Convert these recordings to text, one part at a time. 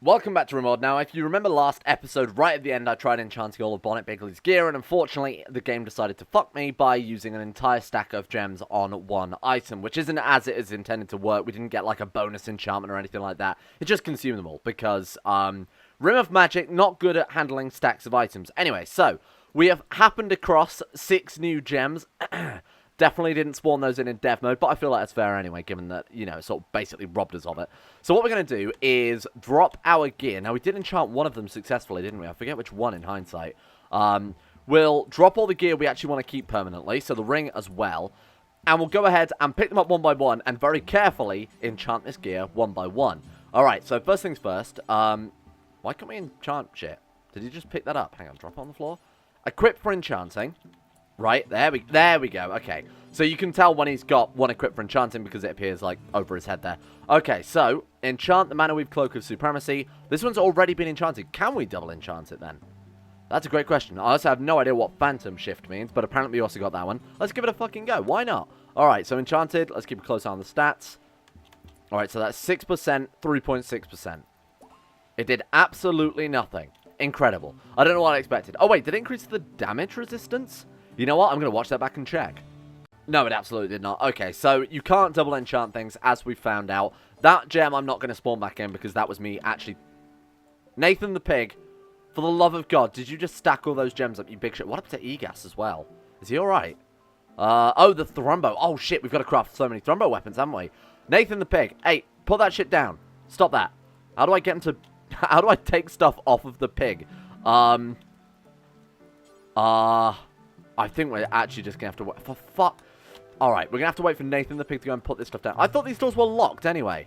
Welcome back to Rimworld. Now, if you remember last episode, right at the end, I tried enchanting all of Bonnet Bigly's gear, and unfortunately, the game decided to fuck me by using an entire stack of gems on one item, which isn't as it is intended to work. We didn't get, like, a bonus enchantment or anything like that. It just consumed them all, because, Rim of Magic, not good at handling stacks of items. Anyway, so, we have happened across 6 new gems. Definitely didn't spawn those in dev mode, but I feel like that's fair anyway, given that, you know, it sort of basically robbed us of it. So what we're going to do is drop our gear. Now, we did enchant one of them successfully, didn't we? I forget which one in hindsight. We'll drop all the gear we actually want to keep permanently, so the ring as well. And we'll go ahead and pick them up one by one, and very carefully enchant this gear one by one. Alright, so first things first. Why can't we enchant shit? Did you just pick that up? Hang on, drop it on the floor. Equip for enchanting. Right, there we go. Okay, so you can tell when he's got one equipped for enchanting because it appears, like, over his head there. Okay, so, enchant the Mana Weave Cloak of Supremacy. This one's already been enchanted. Can we double enchant it, then? That's a great question. I also have no idea what Phantom Shift means, but apparently we also got that one. Let's give it a fucking go. Why not? Alright, so enchanted. Let's keep a close eye on the stats. Alright, so that's 6%, 3.6%. It did absolutely nothing. Incredible. I don't know what I expected. Oh, wait, did it increase the damage resistance? You know what? I'm going to watch that back and check. No, it absolutely did not. Okay, so you can't double enchant things, as we found out. That gem I'm not going to spawn back in, because that was me actually... Nathan the Pig, for the love of God, did you just stack all those gems up, you big shit? What happened to Egas as well? Is he alright? Oh, the Thrumbo. Oh, shit, we've got to craft so many Thrumbo weapons, haven't we? Nathan the Pig, hey, put that shit down. Stop that. How do I get him to... How do I take stuff off of the pig? I think we're actually just going to have to wait. For fuck. Alright, we're going to have to wait for Nathan the Pig to go and put this stuff down. I thought these doors were locked anyway.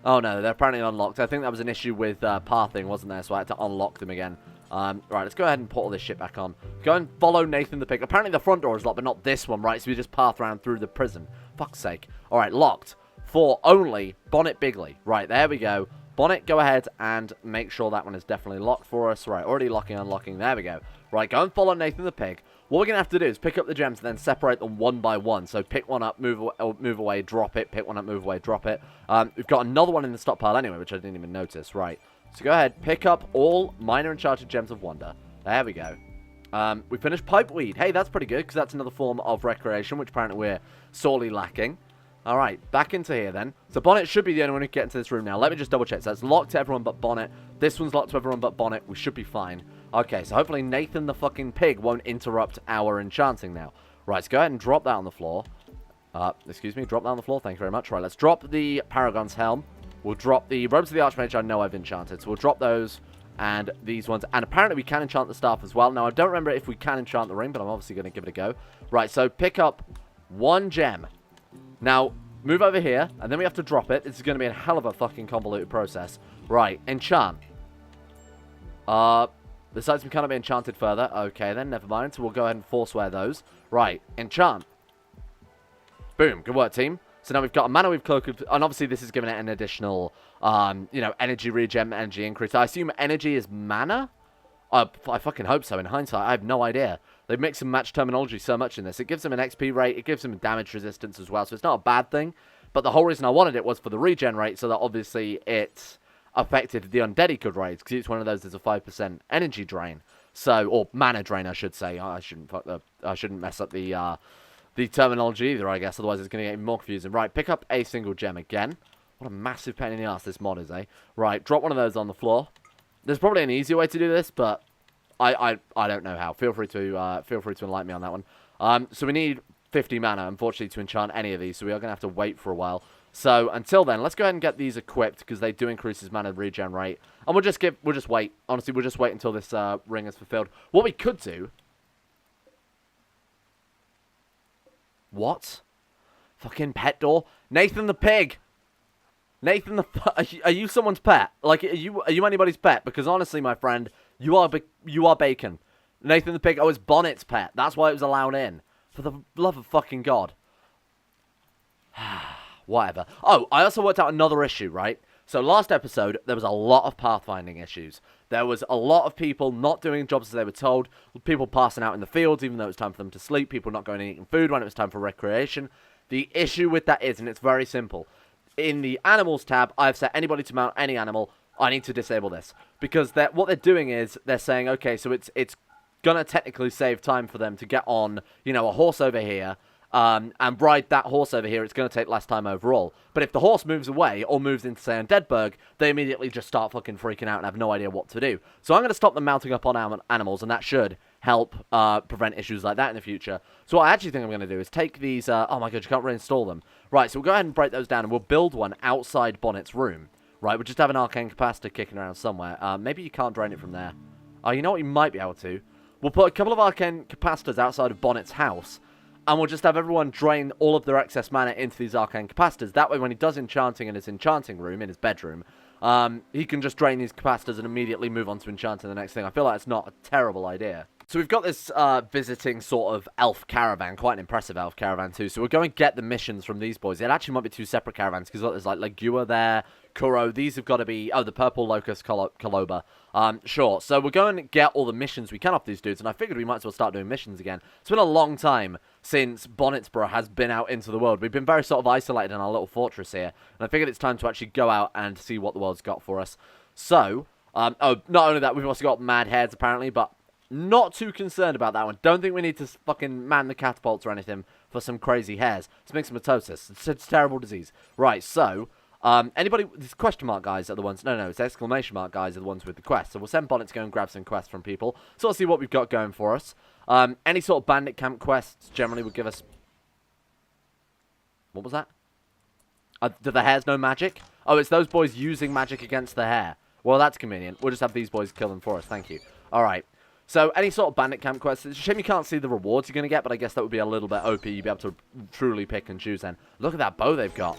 Oh no, they're apparently unlocked. I think that was an issue with pathing, wasn't there? So I had to unlock them again. Right, let's go ahead and put all this shit back on. Go and follow Nathan the Pig. Apparently the front door is locked, but not this one, right? So we just path around through the prison. Fuck's sake. Alright, locked. For only Bonnet Bigly. Right, there we go. Bonnet, go ahead and make sure that one is definitely locked for us. Right, already locking, unlocking. There we go. Right, go and follow Nathan the Pig. What we're going to have to do is pick up the gems and then separate them one by one. So pick one up, move away, drop it. Pick one up, move away, drop it. We've got another one in the stockpile anyway, which I didn't even notice. Right, so go ahead, pick up all minor enchanted gems of wonder. There we go. We finished pipeweed. Hey, that's pretty good, because that's another form of recreation, which apparently we're sorely lacking. Alright, back into here then. So Bonnet should be the only one who can get into this room now. Let me just double check. So it's locked to everyone but Bonnet. This one's locked to everyone but Bonnet. We should be fine. Okay, so hopefully Nathan the fucking Pig won't interrupt our enchanting now. Right, so go ahead and drop that on the floor. Excuse me, drop that on the floor. Thank you very much. Right, let's drop the Paragon's Helm. We'll drop the Robes of the Archmage I know I've enchanted. So we'll drop those and these ones. And apparently we can enchant the staff as well. Now, I don't remember if we can enchant the ring, but I'm obviously going to give it a go. Right, so pick up one gem. Now, move over here, and then we have to drop it. This is going to be a hell of a fucking convoluted process. Right, enchant. This item cannot be enchanted further. Okay, then, never mind. So we'll go ahead and forswear those. Right, enchant. Boom, good work, team. So now we've got a Mana Weave Cloak of... And obviously this is giving it an additional, you know, energy regen, energy increase. I assume energy is mana? I fucking hope so. In hindsight, I have no idea. They mix and match terminology so much in this. It gives them an XP rate. It gives them damage resistance as well. So it's not a bad thing. But the whole reason I wanted it was for the regen rate. So that obviously it affected the undead he could raise. Because each one of those is a 5% energy drain. So, or mana drain, I should say. I shouldn't mess up the terminology either, I guess. Otherwise, it's going to get even more confusing. Right, pick up a single gem again. What a massive pain in the ass this mod is, eh? Right, drop one of those on the floor. There's probably an easier way to do this, but I don't know how. Feel free to enlighten me on that one. So we need 50 mana, unfortunately, to enchant any of these, so we are going to have to wait for a while. So until then, let's go ahead and get these equipped, because they do increase his mana regen rate. And we'll just wait. Honestly, we'll just wait until this ring is fulfilled. What we could do... What? Fucking pet door? Nathan the Pig! Nathan the... Are you someone's pet? Like, are you anybody's pet? Because honestly, my friend, you are bacon. Nathan the Pig, oh, it's Bonnet's pet. That's why it was allowed in. For the love of fucking God. Whatever. Oh, I also worked out another issue, right? So last episode, there was a lot of pathfinding issues. There was a lot of people not doing jobs as they were told. People passing out in the fields, even though it was time for them to sleep. People not going and eating food when it was time for recreation. The issue with that is, and it's very simple. In the animals tab, I've set anybody to mount any animal I need to disable this. Because what they're doing is, they're saying, okay, so it's gonna technically save time for them to get on, you know, a horse over here, and ride that horse over here. It's going to take less time overall. But if the horse moves away, or moves into, say, Undeadburg, they immediately just start fucking freaking out and have no idea what to do. So I'm going to stop them mounting up on animals, and that should help prevent issues like that in the future. So what I actually think I'm going to do is take these, oh my god, you can't reinstall them. Right, so we'll go ahead and break those down, and we'll build one outside Bonnet's room. Right, we'll just have an arcane capacitor kicking around somewhere. Maybe you can't drain it from there. Oh, you know what, you might be able to. We'll put a couple of arcane capacitors outside of Bonnet's house, and we'll just have everyone drain all of their excess mana into these arcane capacitors. That way, when he does enchanting in his enchanting room, in his bedroom, he can just drain these capacitors and immediately move on to enchanting the next thing. I feel like it's not a terrible idea. So we've got this visiting sort of elf caravan, quite an impressive elf caravan too. So we're going to get the missions from these boys. It actually might be two separate caravans, because there's like Legua there, Kuro. These have got to be, oh, the purple locust Kaloba. Sure. So we're going to get all the missions we can off these dudes, and I figured we might as well start doing missions again. It's been a long time since Bonnetsborough has been out into the world. We've been very sort of isolated in our little fortress here, and I figured it's time to actually go out and see what the world's got for us. So, oh, not only that, we've also got mad heads apparently, but not too concerned about that one. Don't think we need to fucking man the catapults or anything for some crazy hairs. It's myxomatosis. It's a terrible disease. Right, so, anybody, these question mark guys are the ones, no, it's exclamation mark guys are the ones with the quest. So we'll send Bonnet to go and grab some quests from people. So let's see what we've got going for us. Any sort of bandit camp quests generally would give us, what was that? Do the hares know magic? Oh, it's those boys using magic against the hare. Well, that's convenient. We'll just have these boys kill them for us. Thank you. Alright. So, any sort of bandit camp quests. It's a shame you can't see the rewards you're going to get, but I guess that would be a little bit OP. You'd be able to truly pick and choose then. Look at that bow they've got.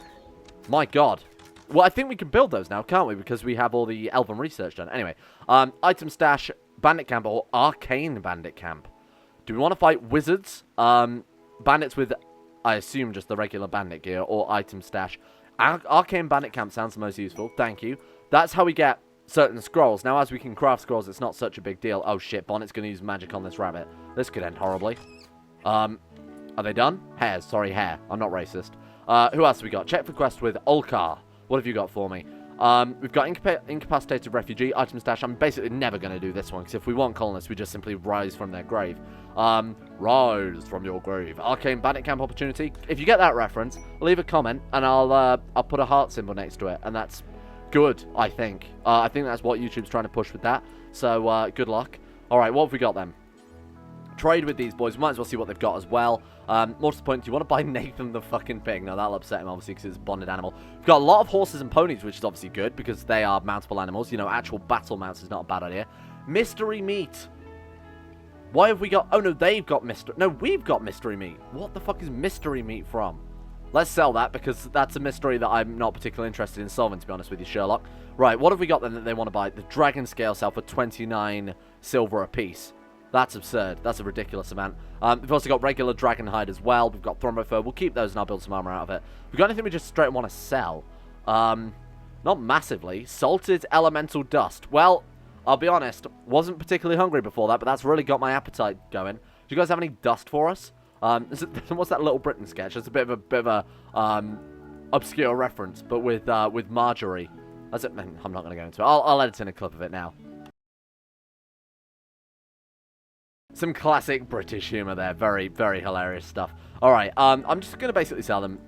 My god. Well, I think we can build those now, can't we? Because we have all the elven research done. Anyway, item stash, bandit camp, or arcane bandit camp. Do we want to fight wizards? Bandits with, I assume, just the regular bandit gear, or item stash. Arcane bandit camp sounds the most useful. Thank you. That's how we get certain scrolls. Now, as we can craft scrolls, it's not such a big deal. Oh, shit. Bonnet's going to use magic on this rabbit. This could end horribly. Are they done? Hares. Sorry, hare. I'm not racist. Who else have we got? Check for quest with Olkar. What have you got for me? We've got incapacitated refugee, item stash. I'm basically never going to do this one, because if we want colonists, we just simply rise from their grave. Rise from your grave. Arcane bandit camp opportunity. If you get that reference, leave a comment, and I'll put a heart symbol next to it, and that's good, I think. I think that's what YouTube's trying to push with that. So, good luck. Alright, what have we got then? Trade with these boys. We might as well see what they've got as well. More to the point, do you want to buy Nathan the fucking pig? No, that'll upset him, obviously, because it's a bonded animal. We've got a lot of horses and ponies, which is obviously good, because they are mountable animals. You know, actual battle mounts is not a bad idea. Mystery meat. Why have we got... Oh, no, they've got mystery... No, we've got mystery meat. What the fuck is mystery meat from? Let's sell that, because that's a mystery that I'm not particularly interested in solving, to be honest with you, Sherlock. Right, what have we got then that they want to buy? The dragon scale sell for 29 silver apiece. That's absurd. That's a ridiculous amount. We've also got regular dragon hide as well. We've got thrombopher. Fur. We'll keep those and I'll build some armor out of it. We've got anything we just straight want to sell? Not massively. Salted elemental dust. Well, I'll be honest. Wasn't particularly hungry before that, but that's really got my appetite going. Do you guys have any dust for us? What's that Little Britain sketch? It's a bit of a obscure reference, but with Marjorie. That's it. I'm not going to go into it. I'll edit in a clip of it now. Some classic British humour there. Very, very hilarious stuff. Alright, I'm just going to basically sell them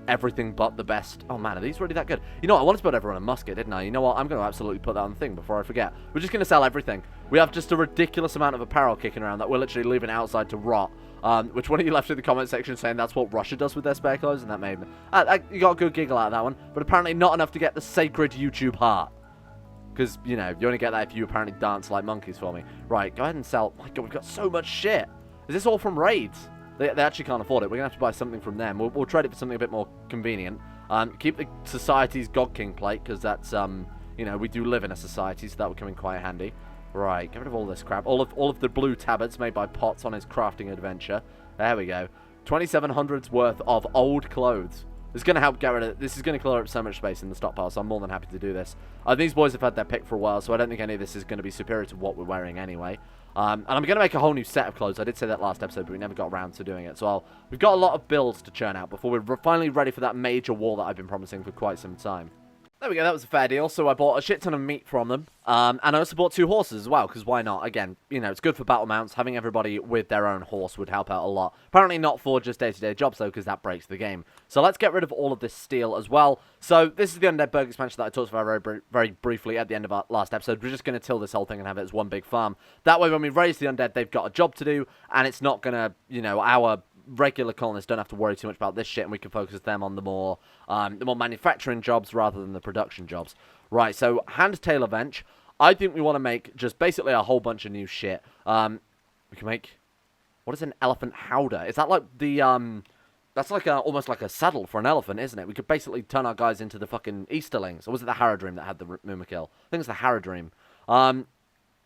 everything but the best. Oh man, are these really that good? You know what, I wanted to put everyone a musket, didn't I? You know what, I'm going to absolutely put that on the thing before I forget. We're just going to sell everything. We have just a ridiculous amount of apparel kicking around that we're literally leaving outside to rot. Which one of you left in the comment section saying that's what Russia does with their spare clothes? And that made me... you got a good giggle out of that one. But apparently not enough to get the sacred YouTube heart. Because, you know, you only get that if you apparently dance like monkeys for me. Right, go ahead and sell... My god, we've got so much shit. Is this all from raids? They actually can't afford it. We're going to have to buy something from them. We'll trade it for something a bit more convenient. Keep the Society's God King plate, because that's, you know, we do live in a society, so that would come in quite handy. Right, get rid of all this crap. All of the blue tabards made by Potts on his crafting adventure. There we go. 2,700's worth of old clothes. This is going to help get rid of... This is going to clear up so much space in the stockpile, so I'm more than happy to do this. These boys have had their pick for a while, so I don't think any of this is going to be superior to what we're wearing anyway. And I'm going to make a whole new set of clothes. I did say that last episode, but we never got around to doing it. So we've got a lot of builds to churn out before we're finally ready for that major war that I've been promising for quite some time. There we go, that was a fair deal. So I bought a shit ton of meat from them. And I also bought 2 horses as well, because why not? Again, you know, it's good for battle mounts. Having everybody with their own horse would help out a lot. Apparently not for just day-to-day jobs, though, because that breaks the game. So let's get rid of all of this steel as well. So this is the Undead Burg expansion that I talked about very briefly at the end of our last episode. We're just going to till this whole thing and have it as one big farm. That way, when we raise the undead, they've got a job to do, and it's not going to, you know, our regular colonists don't have to worry too much about this shit, and we can focus them on the more manufacturing jobs rather than the production jobs. Right, so hand tailor bench. I think we want to make just basically a whole bunch of new shit. We can make, what is an elephant howdah? Is that like the that's like almost like a saddle for an elephant, isn't it? We could basically turn our guys into the fucking Easterlings. Or was it the Haradrim that had the Mumakil? I think it's the Haradrim.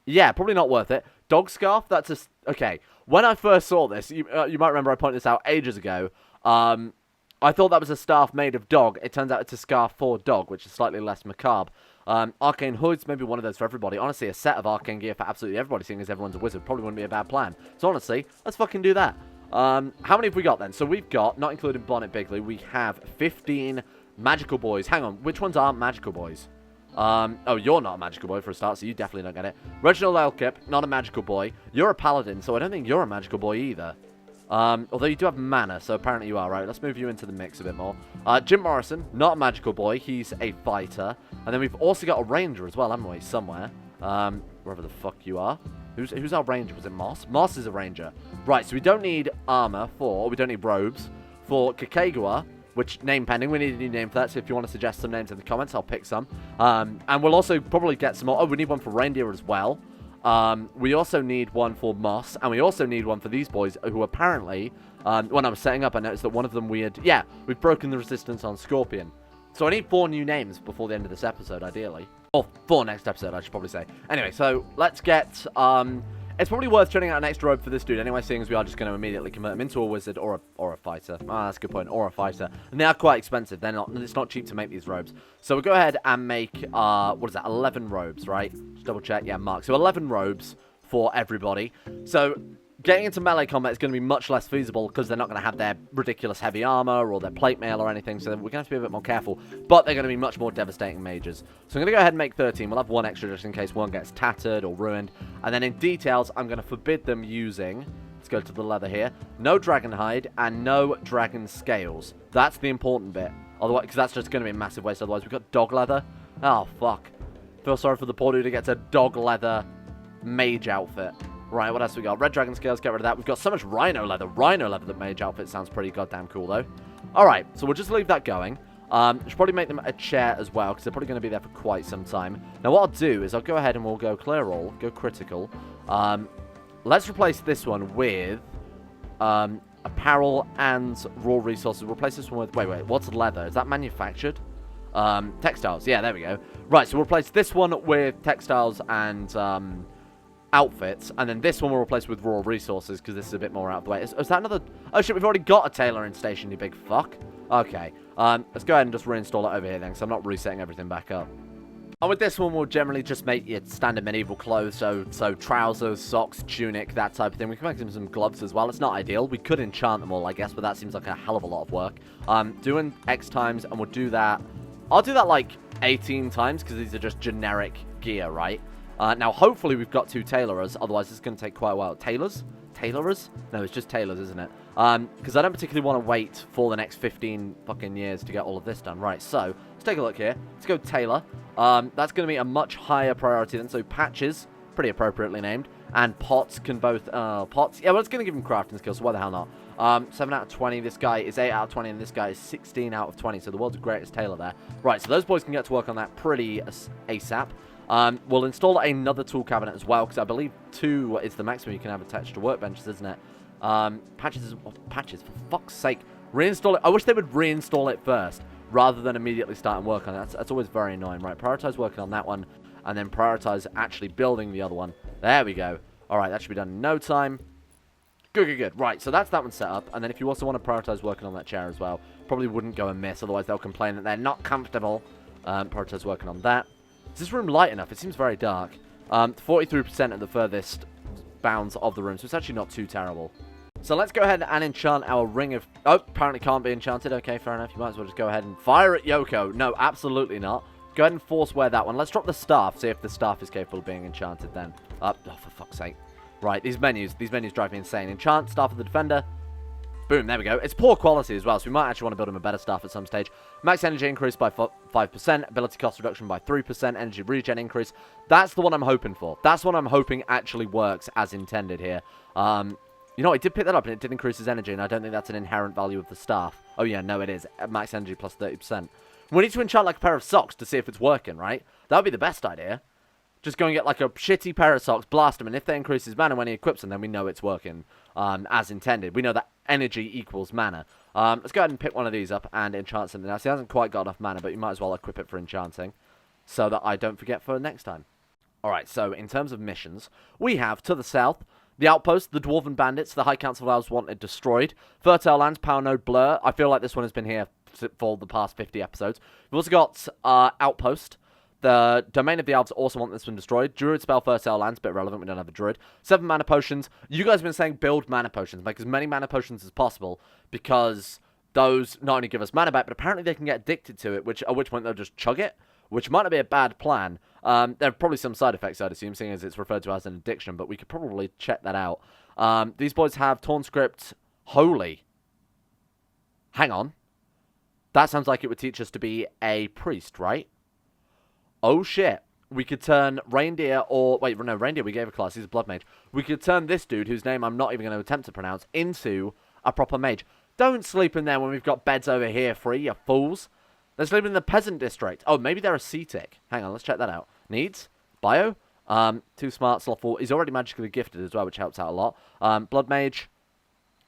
Yeah, probably not worth it. Dog scarf, that's a... Okay, when I first saw this, you might remember I pointed this out ages ago. I thought that was a staff made of dog. It turns out it's a scarf for dog, which is slightly less macabre. Arcane hoods, maybe one of those for everybody. Honestly, a set of arcane gear for absolutely everybody, seeing as everyone's a wizard, probably wouldn't be a bad plan. So honestly, let's fucking do that. How many have we got then? So we've got, not including Bonnet Bigly, we have 15 magical boys. Hang on, which ones aren't magical boys? Oh, you're not a magical boy for a start, so you definitely don't get it. Reginald Elkip, not a magical boy. You're a paladin, so I don't think you're a magical boy either. Although you do have mana, so apparently you are, right? Let's move you into the mix a bit more. Jim Morrison, not a magical boy. He's a fighter. And then we've also got a ranger as well, haven't we? Somewhere. Wherever the fuck you are. Who's our ranger? Was it Moss? Moss is a ranger. Right, so we don't need armor for... We don't need robes for Kakegua, which, name pending. We need a new name for that, so if you want to suggest some names in the comments, I'll pick some. And we'll also probably get some more... Oh, we need one for reindeer as well. We also need one for Moss, and we also need one for these boys, who apparently, when I was setting up, I noticed that one of them we had... Yeah, we've broken the resistance on Scorpion. So I need 4 new names before the end of this episode, ideally. Or 4 next episode, I should probably say. Anyway, so let's get... It's probably worth turning out an extra robe for this dude anyway, seeing as we are just going to immediately convert him into a wizard or a fighter. Ah, that's a good point. Or a fighter. And they are quite expensive. It's not cheap to make these robes. So we'll go ahead and make, what is that, 11 robes, right? Just double check. Yeah, mark. So 11 robes for everybody. So getting into melee combat is going to be much less feasible because they're not going to have their ridiculous heavy armor or their plate mail or anything, so we're going to have to be a bit more careful. But they're going to be much more devastating mages. So I'm going to go ahead and make 13. We'll have 1 extra just in case one gets tattered or ruined. And then in details, I'm going to forbid them using... Let's go to the leather here. No dragon hide and no dragon scales. That's the important bit. Otherwise, because that's just going to be a massive waste. Otherwise, we've got dog leather. Oh, fuck. Feel sorry for the poor dude who gets a dog leather mage outfit. Right, what else we got? Red dragon scales, get rid of that. We've got so much rhino leather. Rhino leather, the mage outfit sounds pretty goddamn cool, though. Alright, so we'll just leave that going. Should probably make them a chair as well, because they're probably going to be there for quite some time. Now, what I'll do is I'll go ahead and we'll go clear all, go critical. Let's replace this one with apparel and raw resources. We'll replace this one with... Wait, what's leather? Is that manufactured? Textiles. Yeah, there we go. Right, so we'll replace this one with textiles and... outfits, and then this one we'll replace with raw resources because this is a bit more out of the way. Is that another... Oh shit, we've already got a tailor in station, you big fuck. Okay, let's go ahead and just reinstall it over here then, because I'm not resetting everything back up. And with this one, we'll generally just make your standard medieval clothes, so trousers, socks, tunic, that type of thing. We can make them some gloves as well. It's not ideal. We could enchant them all, I guess, but that seems like a hell of a lot of work. Doing X times, and we'll do that... I'll do that like 18 times, because these are just generic gear, right? Now, hopefully we've got 2 tailorers, otherwise it's going to take quite a while. Tailors? Tailorers? No, it's just tailors, isn't it? Because I don't particularly want to wait for the next 15 fucking years to get all of this done. Right, so, let's take a look here. Let's go tailor. That's going to be a much higher priority than, so patches, pretty appropriately named, and pots can both, pots, yeah, well, it's going to give him crafting skills, so why the hell not? 7 out of 20, this guy is 8 out of 20, and this guy is 16 out of 20, so the world's greatest tailor there. Right, so those boys can get to work on that pretty ASAP. We'll install another tool cabinet as well, because I believe 2 is the maximum you can have attached to workbenches, isn't it? Patches, for fuck's sake. Reinstall it. I wish they would reinstall it first, rather than immediately starting work on it. That's always very annoying. Right, prioritize working on that one, and then prioritize actually building the other one. There we go. Alright, that should be done in no time. Good. Right, so that's that one set up, and then if you also want to prioritize working on that chair as well, probably wouldn't go amiss, otherwise they'll complain that they're not comfortable. Prioritize working on that. Is this room light enough? It seems very dark. 43% at the furthest bounds of the room, so it's actually not too terrible. So let's go ahead and enchant our ring of... Oh, apparently can't be enchanted. Okay, fair enough. You might as well just go ahead and fire at Yoko. No, absolutely not. Go ahead and force wear that one. Let's drop the staff. See if the staff is capable of being enchanted then. Oh, for fuck's sake. Right, these menus drive me insane. Enchant, staff of the defender. Boom, there we go. It's poor quality as well, so we might actually want to build him a better staff at some stage. Max energy increase by 5%. Ability cost reduction by 3%. Energy regen increase. That's the one I'm hoping for. That's what I'm hoping actually works as intended here. You know, I did pick that up, and it did increase his energy, and I don't think that's an inherent value of the staff. Oh, yeah, no, it is. Max energy plus 30%. We need to enchant, like, a pair of socks to see if it's working, right? That would be the best idea. Just go and get, like, a shitty pair of socks, blast them, and if they increase his mana when he equips them, then we know it's working as intended. We know that energy equals mana. Let's go ahead and pick one of these up and enchant something else. He hasn't quite got enough mana, but you might as well equip it for enchanting so that I don't forget for next time. Alright, so in terms of missions, we have, to the south, the Outpost, the Dwarven Bandits, the High Council of Elves wanted destroyed, Fertile Lands, Power Node, Blur. I feel like this one has been here for the past 50 episodes. We've also got Outpost. The Domain of the Elves also want this one destroyed. Druid spell Fertile Lands, bit relevant, we don't have a Druid. 7 mana potions. You guys have been saying build mana potions. Make as many mana potions as possible, because those not only give us mana back, but apparently they can get addicted to it, at which point they'll just chug it, which might not be a bad plan. There are probably some side effects, I'd assume, seeing as it's referred to as an addiction, but we could probably check that out. These boys have Torn Script Holy. Hang on. That sounds like it would teach us to be a priest, right? Oh, shit. We could turn Reindeer or... Wait, no, Reindeer we gave a class. He's a Blood Mage. We could turn this dude, whose name I'm not even going to attempt to pronounce, into a proper mage. Don't sleep in there when we've got beds over here free, you fools. They're sleeping in the Peasant District. Oh, maybe they're ascetic. Hang on, let's check that out. Needs? Bio? Too smart, slothful. He's already magically gifted as well, which helps out a lot. Blood Mage.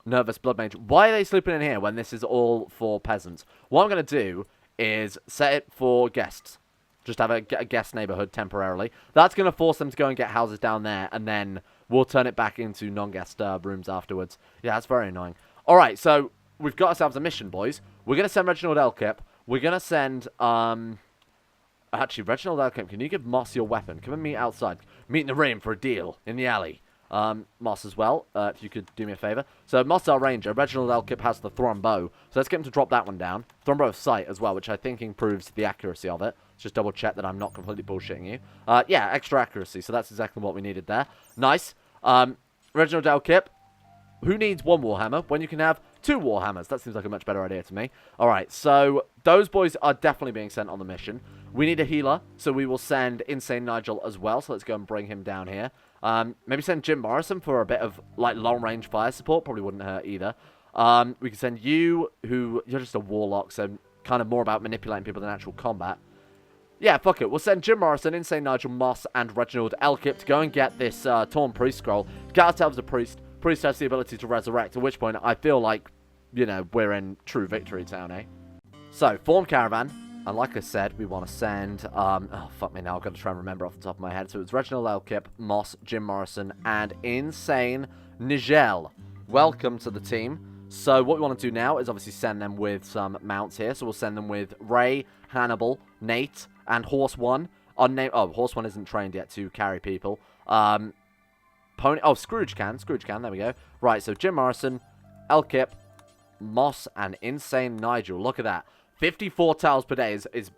Nervous Blood Mage. Why are they sleeping in here when this is all for peasants? What I'm going to do is set it for guests. Just have a guest neighborhood temporarily. That's going to force them to go and get houses down there, and then we'll turn it back into non-guest rooms afterwards. Yeah, that's very annoying. Alright, so we've got ourselves a mission, boys. We're going to send Reginald Elkip. We're going to send, actually, Reginald Elkip, can you give Moss your weapon? Come and meet outside. Meet in the rain for a deal in the alley. Moss as well, if you could do me a favor. So, Moss our ranger. Reginald Elkip has the Thron bow. So, let's get him to drop that one down. Thron bow of sight as well, which I think improves the accuracy of it. Let's just double check that I'm not completely bullshitting you. Yeah, extra accuracy. So, that's exactly what we needed there. Nice. Reginald Elkip. Who needs one Warhammer when you can have 2 Warhammers? That seems like a much better idea to me. Alright, so those boys are definitely being sent on the mission. We need a healer, so we will send Insane Nigel as well. So let's go and bring him down here. Maybe send Jim Morrison for a bit of like long-range fire support. Probably wouldn't hurt either. We can send you, who you're just a warlock, so kind of more about manipulating people than actual combat. Yeah, fuck it. We'll send Jim Morrison, Insane Nigel, Moss, and Reginald Elkip to go and get this Torn Priest Scroll. Get ourselves a priest. Priest has the ability to resurrect, at which point I feel like, you know, we're in true victory town, eh? So, form caravan, and like I said, we want to send, oh, fuck me now, I've got to try and remember off the top of my head. So it's Reginald Elkip, Moss, Jim Morrison, and Insane Nigel. Welcome to the team. So what we want to do now is obviously send them with some mounts here. So we'll send them with Ray, Hannibal, Nate, and Horse 1. Horse 1 isn't trained yet to carry people. Pony. Oh, Scrooge can, there we go. Right, so Jim Morrison, Elkip, Moss, and Insane Nigel. Look at that. 54 tiles per day is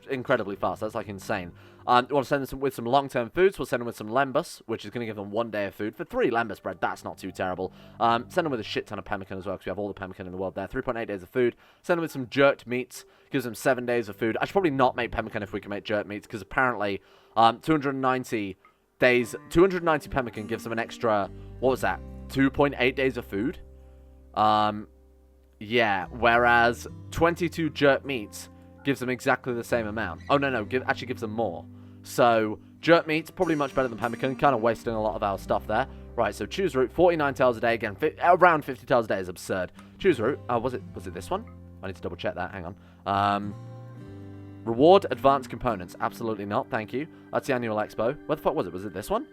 incredibly fast. That's like insane. We want to send them with some long-term foods. We'll send them with some lembas, which is going to give them 1 day of food. For 3 lembas bread, that's not too terrible. Send them with a shit ton of pemmican as well, because we have all the pemmican in the world there. 3.8 days of food. Send them with some jerked meats. Gives them 7 days of food. I should probably not make pemmican if we can make jerked meats, because apparently 290 pemmican gives them an extra, what was that, 2.8 days of food? Yeah, whereas 22 jerk meats gives them exactly the same amount. Oh, no, actually gives them more. So, jerk meats, probably much better than pemmican, kind of wasting a lot of our stuff there. Right, so choose route, 49 tiles a day, again, around 50 tiles a day is absurd. Choose route, was it this one? I need to double check that, hang on. Reward advanced components. Absolutely not, thank you. That's the annual expo. Where the fuck was it? Was it this one?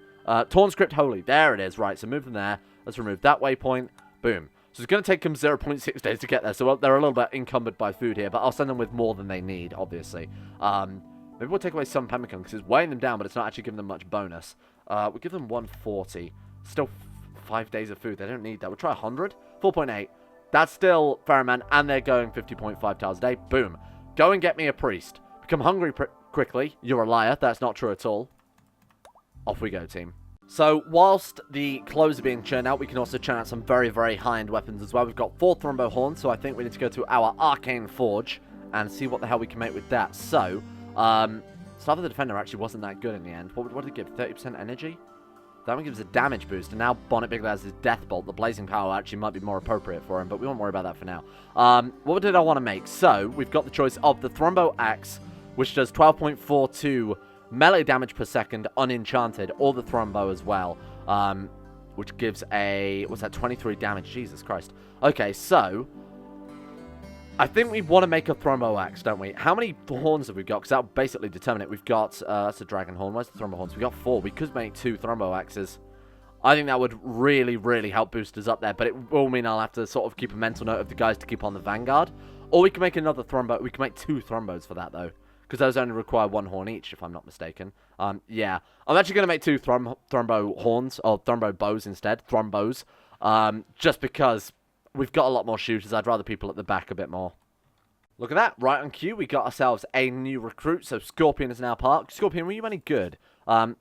Torn Script Holy. There it is. Right, so move them there. Let's remove that waypoint. Boom. So it's going to take them 0.6 days to get there. So they're a little bit encumbered by food here. But I'll send them with more than they need, obviously. Maybe we'll take away some pemmican because it's weighing them down, but it's not actually giving them much bonus. We'll give them 140. Still 5 days of food. They don't need that. We'll try 100. 4.8. That's still fair amount. And they're going 50.5 tiles a day. Boom. Go and get me a priest. Become hungry quickly. You're a liar. That's not true at all. Off we go, team. So, whilst the clothes are being churned out, we can also churn out some very, very high-end weapons as well. We've got 4 Thrombo Horns, so I think we need to go to our Arcane Forge and see what the hell we can make with that. So, Staff of the Defender actually wasn't that good in the end. What did it give? 30% energy? That one gives a damage boost, and now Bonnet Bigly has his Death Bolt. The Blazing Power actually might be more appropriate for him, but we won't worry about that for now. What did I want to make? So, we've got the choice of the Thrombo Axe, which does 12.42 melee damage per second, unenchanted, or the Thrombo as well, which gives a, what's that, 23 damage, Jesus Christ. Okay, so, I think we want to make a Thrombo Axe, don't we? How many horns have we got? Because that'll basically determine it. We've got, that's a Dragon Horn, where's the Thrombo Horns? We've got 4, we could make 2 Thrombo Axes. I think that would really, really help boost us up there, but it will mean I'll have to sort of keep a mental note of the guys to keep on the Vanguard. Or we can make another Thrombo, we can make 2 Thrombos for that, though. Because those only require 1 horn each, if I'm not mistaken. Yeah. I'm actually going to make 2 Thrombo Horns, or Thrombo Bows instead. Thrombos. Just because we've got a lot more shooters. I'd rather people at the back a bit more. Look at that. Right on cue, we got ourselves a new recruit. So Scorpion is now part. Scorpion, were you any good? Blood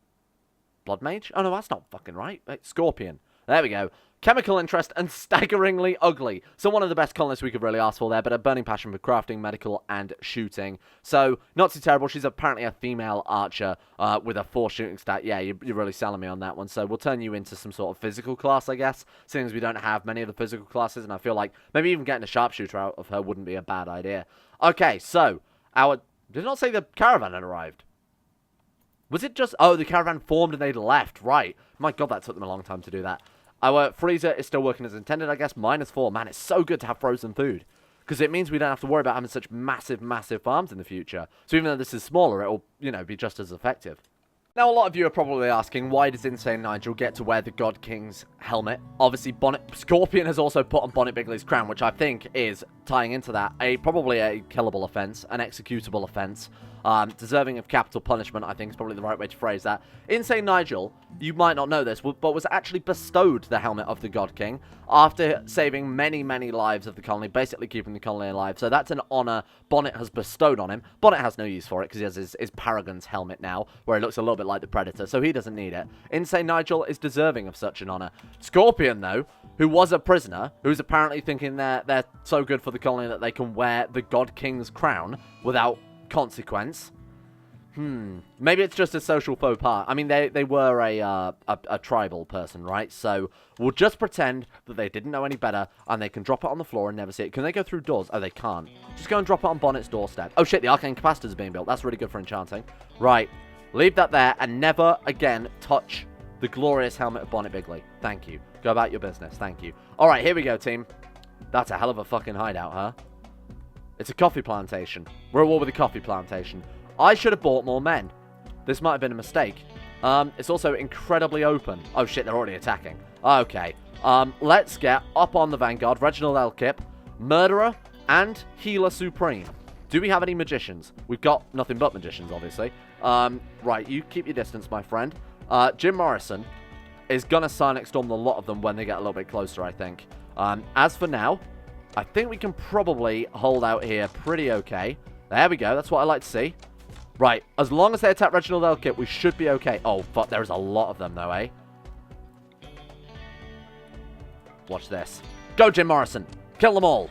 Mage? Oh, no, that's not fucking right. It's Scorpion. There we go. Chemical interest and staggeringly ugly. So one of the best colonists we could really ask for there, but a burning passion for crafting, medical, and shooting. So not too terrible. She's apparently a female archer with a 4 shooting stat. Yeah, you're really selling me on that one. So we'll turn you into some sort of physical class, I guess, seeing as we don't have many of the physical classes, and I feel like maybe even getting a sharpshooter out of her wouldn't be a bad idea. Okay, so our... Did it not say the caravan had arrived? Was it just... Oh, the caravan formed and they'd left. Right. My God, that took them a long time to do that. Our freezer is still working as intended, I guess. -4. Man, it's so good to have frozen food. Because it means we don't have to worry about having such massive, massive farms in the future. So even though this is smaller, it'll, you know, be just as effective. Now, a lot of you are probably asking, why does Insane Nigel get to wear the God King's helmet? Obviously, Scorpion has also put on Bonnet Bigly's crown, which I think is, tying into that, probably a killable offense, an executable offense. Deserving of capital punishment, I think is probably the right way to phrase that. Insane Nigel, you might not know this, but was actually bestowed the helmet of the God King after saving many, many lives of the colony, basically keeping the colony alive. So that's an honor Bonnet has bestowed on him. Bonnet has no use for it because he has his Paragon's helmet now, where he looks a little bit like the Predator, so he doesn't need it. Insane Nigel is deserving of such an honor. Scorpion, though, who was a prisoner, who's apparently thinking they're so good for the colony that they can wear the God King's crown without consequence. Maybe it's just a social faux pas. I mean, they were a tribal person, right? So we'll just pretend that they didn't know any better, and they can drop it on the floor and never see it. Can they go through doors? Oh, they can't. Just go and drop it on Bonnet's doorstep. Oh shit, the arcane capacitor is being built. That's really good for enchanting. Right, leave that there, and never again touch the glorious helmet of Bonnet Bigly. Thank you. Go about your business. Thank you. All right, here we go, team. That's a hell of a fucking hideout, huh? It's a coffee plantation. We're at war with a coffee plantation. I should have bought more men. This might have been a mistake. It's also incredibly open. Oh shit, they're already attacking. Okay. Let's get up on the Vanguard. Reginald Elkip, Murderer, and Healer Supreme. Do we have any magicians? We've got nothing but magicians, obviously. Right, you keep your distance, my friend. Jim Morrison is gonna Sonic Storm a lot of them when they get a little bit closer, I think. As for now, I think we can probably hold out here pretty okay. There we go. That's what I like to see. Right. As long as they attack Reginald Elkip, we should be okay. Oh, fuck. There's a lot of them, though, eh? Watch this. Go, Jim Morrison. Kill them all.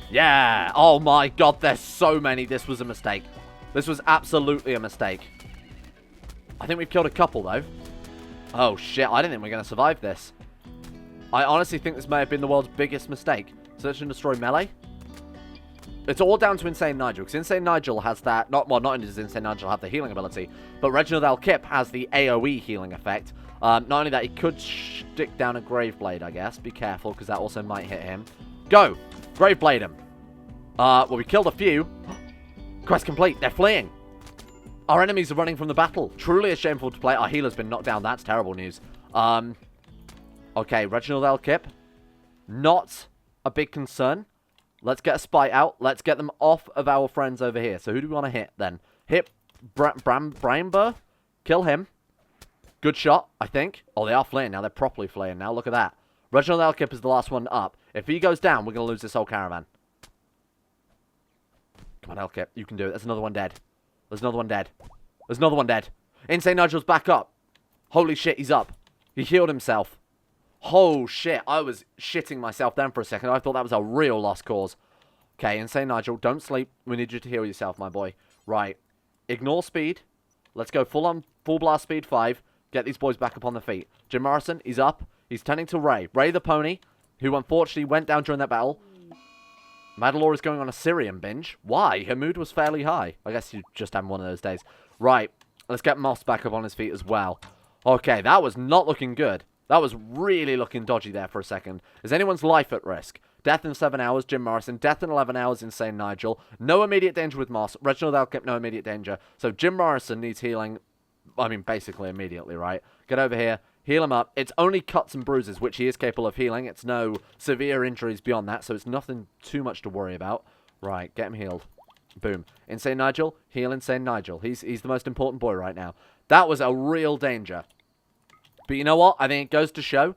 Yeah. Oh, my God. There's so many. This was a mistake. This was absolutely a mistake. I think we've killed a couple, though. Oh, shit. I didn't think we were going to survive this. I honestly think this may have been the world's biggest mistake. Search and destroy melee. It's all down to Insane Nigel, because Insane Nigel has that, not only does Insane Nigel have the healing ability, but Reginald Elkip has the AoE healing effect. Not only that, he could stick down a Graveblade, I guess. Be careful, because that also might hit him. Go! Graveblade him. Well, we killed a few. Quest complete. They're fleeing. Our enemies are running from the battle. Truly a shameful to play. Our healer's been knocked down. That's terrible news. Okay, Reginald Elkip. Not a big concern. Let's get a spy out. Let's get them off of our friends over here. So who do we want to hit then? Hit Bramber. Kill him. Good shot, I think. Oh, they are fleeing now. They're properly fleeing now. Look at that. Reginald Elkip is the last one up. If he goes down, we're going to lose this whole caravan. Come on, Elkip. You can do it. There's another one dead. There's another one dead. There's another one dead. Insane Nigel's back up. Holy shit, he's up. He healed himself. Oh shit, I was shitting myself then for a second. I thought that was a real lost cause. Okay, Insane Nigel, don't sleep. We need you to heal yourself, my boy. Right. Ignore speed. Let's go full blast speed 5. Get these boys back up on their feet. Jim Morrison, he's up. He's turning to Ray. Ray the pony, who unfortunately went down during that battle. Madalore is going on a Syrian binge. Why? Her mood was fairly high. I guess you just had one of those days. Right. Let's get Moss back up on his feet as well. Okay, that was not looking good. That was really looking dodgy there for a second. Is anyone's life at risk? Death in 7 hours, Jim Morrison. Death in 11 hours, Insane Nigel. No immediate danger with Moss. Reginald Elkip, no immediate danger. So Jim Morrison needs healing, I mean, basically immediately, right? Get over here. Heal him up. It's only cuts and bruises, which he is capable of healing. It's no severe injuries beyond that, so it's nothing too much to worry about. Right, get him healed. Boom. Insane Nigel, heal Insane Nigel. He's the most important boy right now. That was a real danger. But you know what? I think it goes to show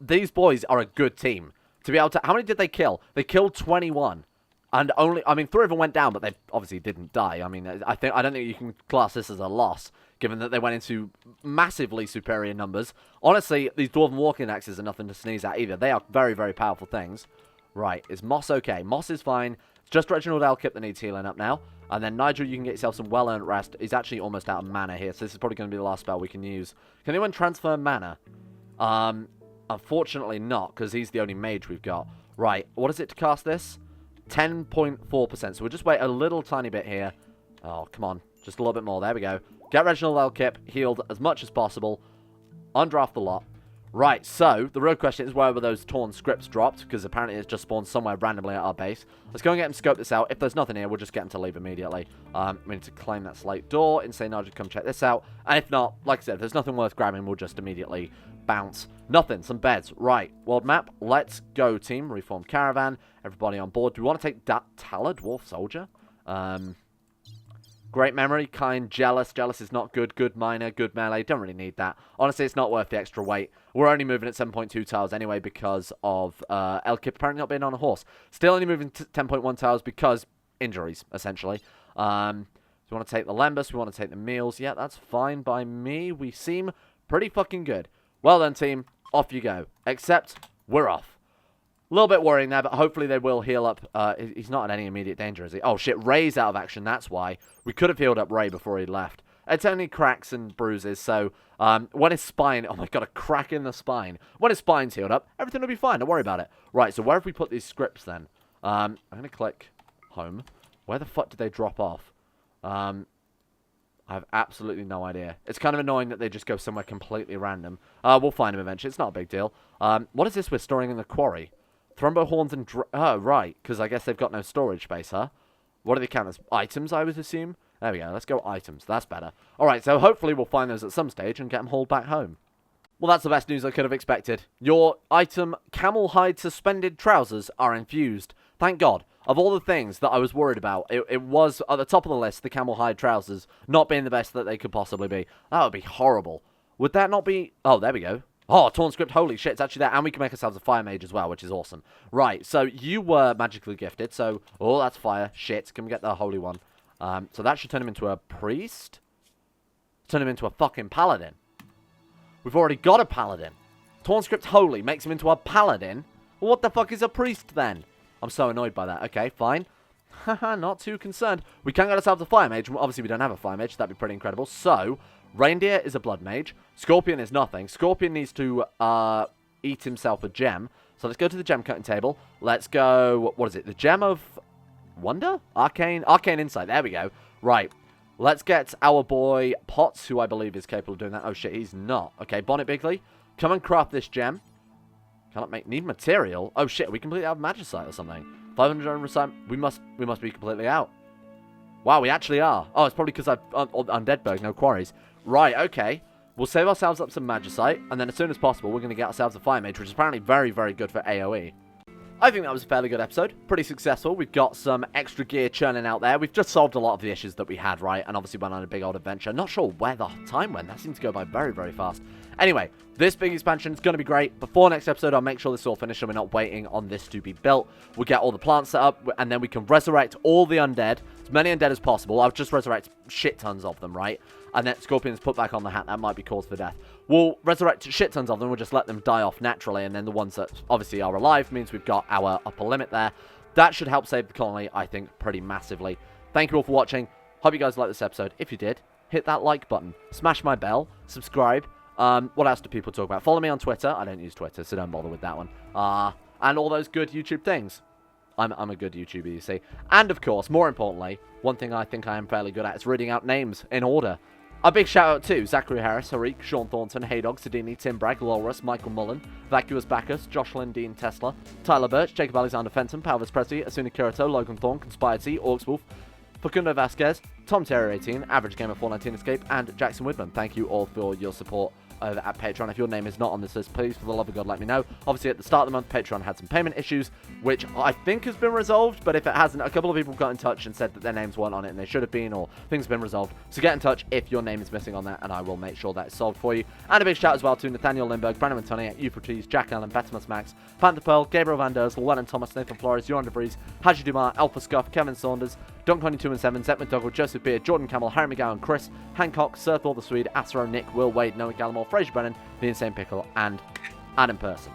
these boys are a good team. To be able to... How many did they kill? They killed 21. And only... I mean, 3 of them went down, but they obviously didn't die. I mean, I don't think you can class this as a loss, given that they went into massively superior numbers. Honestly, these Dwarven Walking Axes are nothing to sneeze at either. They are very, very powerful things. Right, is Moss okay? Moss is fine. It's just Reginald Elkip that needs healing up now. And then Nigel, you can get yourself some well-earned rest. He's actually almost out of mana here, so this is probably going to be the last spell we can use. Can anyone transfer mana? Unfortunately not, because he's the only mage we've got. Right, what is it to cast this? 10.4%, so we'll just wait a little tiny bit here. Oh, come on. Just a little bit more. There we go. Get Reginald Elkip healed as much as possible. Undraft the lot. Right, so the real question is where were those torn scripts dropped? Because apparently it's just spawned somewhere randomly at our base. Let's go and get him scope this out. If there's nothing here, we'll just get him to leave immediately. We need to claim that slate door. Insane Nigel, come check this out. And if not, like I said, if there's nothing worth grabbing, we'll just immediately bounce. Nothing, some beds. Right, world map. Let's go, team. Reformed caravan. Everybody on board. Do we want to take that Tala, dwarf soldier? Great memory, kind, jealous. Jealous is not good. Good minor, good melee. Don't really need that. Honestly, it's not worth the extra weight. We're only moving at 7.2 tiles anyway because of Elkip apparently not being on a horse. Still only moving 10.1 tiles because injuries, essentially. We want to take the Lembus. We want to take the meals. Yeah, that's fine by me. We seem pretty fucking good. Well then, team. Off you go. Except, we're off. A little bit worrying there, but hopefully they will heal up. He's not in any immediate danger, is he? Oh, shit. Ray's out of action. That's why. We could have healed up Ray before he left. It's only cracks and bruises, so when his spine... Oh, my God, a crack in the spine. When his spine's healed up, everything will be fine. Don't worry about it. Right, so where have we put these scripts, then? I'm going to click home. Where the fuck did they drop off? I have absolutely no idea. It's kind of annoying that they just go somewhere completely random. We'll find them eventually. It's not a big deal. What is this we're storing in the quarry? Thrombo horns and... Oh, right. Because I guess they've got no storage space, huh? What do they count as? Items, I would assume? There we go. Let's go items. That's better. Alright, so hopefully we'll find those at some stage and get them hauled back home. Well, that's the best news I could have expected. Your item, camel hide suspended trousers, are infused. Thank God. Of all the things that I was worried about, it was at the top of the list, the camel hide trousers, not being the best that they could possibly be. That would be horrible. Would that not be... Oh, there we go. Oh, torn script, holy shit, it's actually there. And we can make ourselves a fire mage as well, which is awesome. Right, so you were magically gifted, so... Oh, that's fire. Shit, can we get the holy one? So that should turn him into a priest? Turn him into a fucking paladin. We've already got a paladin. Torn script holy makes him into a paladin? Well, what the fuck is a priest, then? I'm so annoyed by that. Okay, fine. Haha, not too concerned. We can get ourselves a fire mage. Obviously, we don't have a fire mage, so that'd be pretty incredible. So... Reindeer is a blood mage. Scorpion is nothing. Scorpion needs to eat himself a gem. So let's go to the gem cutting table. Let's go... What is it? The gem of wonder? Arcane insight. There we go. Right. Let's get our boy Potts, who I believe is capable of doing that. Oh shit, he's not. Okay, Bonnet Bigly. Come and craft this gem. Cannot make... Need material? Oh shit, we completely out of magicite or something. 500 on recite. We must be completely out. Wow, we actually are. Oh, it's probably because I'm Undeadberg, no quarries. Right, okay. We'll save ourselves up some magicite, and then as soon as possible, we're going to get ourselves a fire mage, which is apparently very, very good for AoE. I think that was a fairly good episode. Pretty successful. We've got some extra gear churning out there. We've just solved a lot of the issues that we had, right? And obviously went on a big old adventure. Not sure where the time went. That seemed to go by very, very fast. Anyway, this big expansion is going to be great. Before next episode, I'll make sure this is all finished and we're not waiting on this to be built. We'll get all the plants set up, and then we can resurrect all the undead. as many undead as possible. I'll just resurrect shit tons of them, right? And then scorpions put back on the hat. That might be cause for death. We'll resurrect shit tons of them. We'll just let them die off naturally. And then the ones that obviously are alive means we've got our upper limit there. That should help save the colony, I think, pretty massively. Thank you all for watching. Hope you guys liked this episode. If you did, hit that like button. Smash my bell. Subscribe. What else do people talk about? Follow me on Twitter. I don't use Twitter, so don't bother with that one. And all those good YouTube things. I'm a good YouTuber, you see. And, of course, more importantly, one thing I think I am fairly good at is reading out names in order. A big shout out to Zachary Harris, Harik, Sean Thornton, Haydog, Sadini, Tim Bragg, Lolrus, Michael Mullen, Vacuous Bacchus, Jocelyn Dean Tesla, Tyler Birch, Jacob Alexander Fenton, Palvis Presley, Asuna Kirito, Logan Thorne, Conspired Sea, Orcswolf, Facundo Vasquez, Tom Terry 18, Average Gamer 419 Escape, and Jackson Whitman. Thank you all for your support over at Patreon. If your name is not on this list, please, for the love of God, let me know. Obviously, at the start of the month, Patreon had some payment issues, which I think has been resolved, but if it hasn't, a couple of people got in touch and said that their names weren't on it and they should have been, or things have been resolved. So get in touch if your name is missing on that, and I will make sure that's solved for you. And a big shout as well to Nathaniel Lindbergh, Brandon Montoni at Euphrates, Jack Allen, Betimus Max, Panther Pearl, Gabriel Van Der, Llewellyn Thomas, Nathan Flores, Joran DeVries, Haji Dumar, Alpha Scuff, Kevin Saunders, Dunk22 and 7, Zet McDougall, Joseph Beard, Jordan Camel, Harry McGowan, Chris, Hancock, Sirthor the Swede, Asro, Nick, Will Wade, Noah Gallimore, Fraser Brennan, The Insane Pickle, and Adam Person.